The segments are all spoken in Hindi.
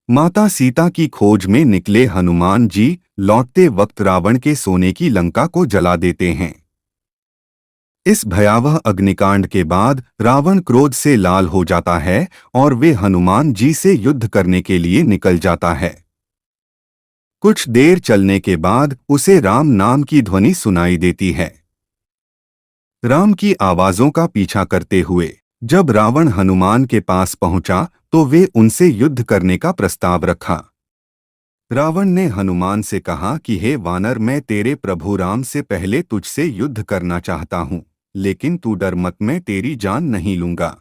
माता सीता की खोज में निकले हनुमान जी लौटते वक्त रावण के सोने की लंका को जला देते हैं। इस भयावह अग्निकांड के बाद रावण क्रोध से लाल हो जाता है और वे हनुमान जी से युद्ध करने के लिए निकल जाता है। कुछ देर चलने के बाद उसे राम नाम की ध्वनि सुनाई देती है। राम की आवाजों का पीछा करते हुए जब रावण हनुमान के पास पहुंचा तो वे उनसे युद्ध करने का प्रस्ताव रखा। रावण ने हनुमान से कहा कि हे वानर, मैं तेरे प्रभु राम से पहले तुझसे युद्ध करना चाहता हूं, लेकिन तू डर मत, मैं तेरी जान नहीं लूंगा।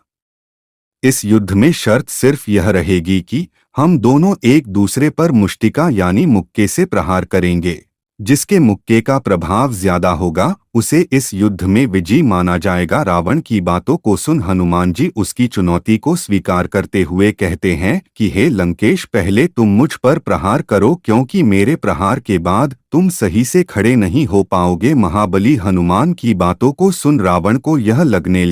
इस युद्ध में शर्त सिर्फ यह रहेगी कि हम दोनों एक दूसरे पर मुष्टिका यानी मुक्के से प्रहार करेंगे। जिसके मुक्के का प्रभाव ज्यादा होगा उसे इस युद्ध में विजयी माना जाएगा। रावण की बातों को सुन हनुमान जी उसकी चुनौती को स्वीकार करते हुए कहते हैं कि हे लंकेश, पहले तुम मुझ पर प्रहार करो, क्योंकि मेरे प्रहार के बाद तुम सही से खड़े नहीं हो पाओगे। महाबली हनुमान की बातों को सुन रावण को यह लगने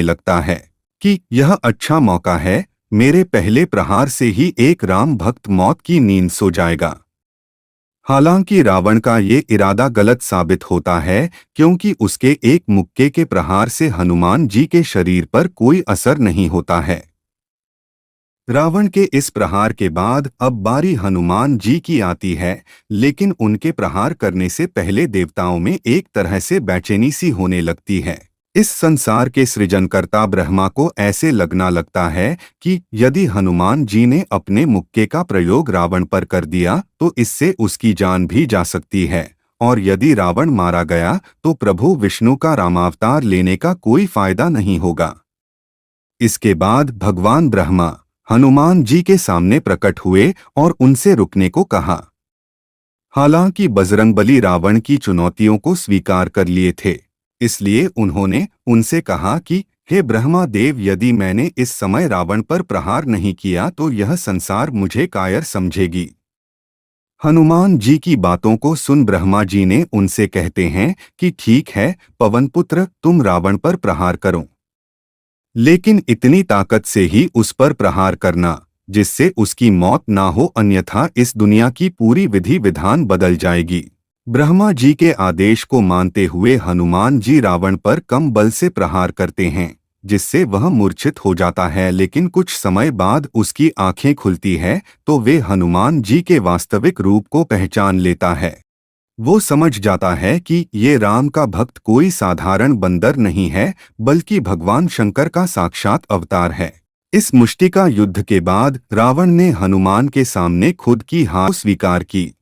लगता है कि यह अच्छा मौका है, मेरे पहले प्रहार से ही एक राम भक्त मौत की नींद सो जाएगा। हालांकि रावण का ये इरादा गलत साबित होता है, क्योंकि उसके एक मुक्के के प्रहार से हनुमान जी के शरीर पर कोई असर नहीं होता है। रावण के इस प्रहार के बाद अब बारी हनुमान जी की आती है, लेकिन उनके प्रहार करने से पहले देवताओं में एक तरह से बेचैनी सी होने लगती है। इस संसार के सृजनकर्ता ब्रह्मा को ऐसे लगना लगता है कि यदि हनुमान जी ने अपने मुक्के का प्रयोग रावण पर कर दिया तो इससे उसकी जान भी जा सकती है, और यदि रावण मारा गया तो प्रभु विष्णु का रामावतार लेने का कोई फायदा नहीं होगा। इसके बाद भगवान ब्रह्मा हनुमान जी के सामने प्रकट हुए और उनसे रुकने को कहा। हालांकि बजरंगबली रावण की चुनौतियों को स्वीकार कर लिए थे, इसलिए उन्होंने उनसे कहा कि हे ब्रह्मा देव, यदि मैंने इस समय रावण पर प्रहार नहीं किया तो यह संसार मुझे कायर समझेगी। हनुमान जी की बातों को सुन ब्रह्मा जी ने उनसे कहते हैं कि ठीक है पवनपुत्र, तुम रावण पर प्रहार करो, लेकिन इतनी ताकत से ही उस पर प्रहार करना जिससे उसकी मौत ना हो, अन्यथा इस दुनिया की पूरी विधि विधान बदल जाएगी। ब्रह्मा जी के आदेश को मानते हुए हनुमान जी रावण पर कम बल से प्रहार करते हैं, जिससे वह मूर्छित हो जाता है। लेकिन कुछ समय बाद उसकी आंखें खुलती है तो वे हनुमान जी के वास्तविक रूप को पहचान लेता है। वो समझ जाता है कि ये राम का भक्त कोई साधारण बंदर नहीं है, बल्कि भगवान शंकर का साक्षात अवतार है। इस मुष्टिका युद्ध के बाद रावण ने हनुमान के सामने खुद की हार स्वीकार की।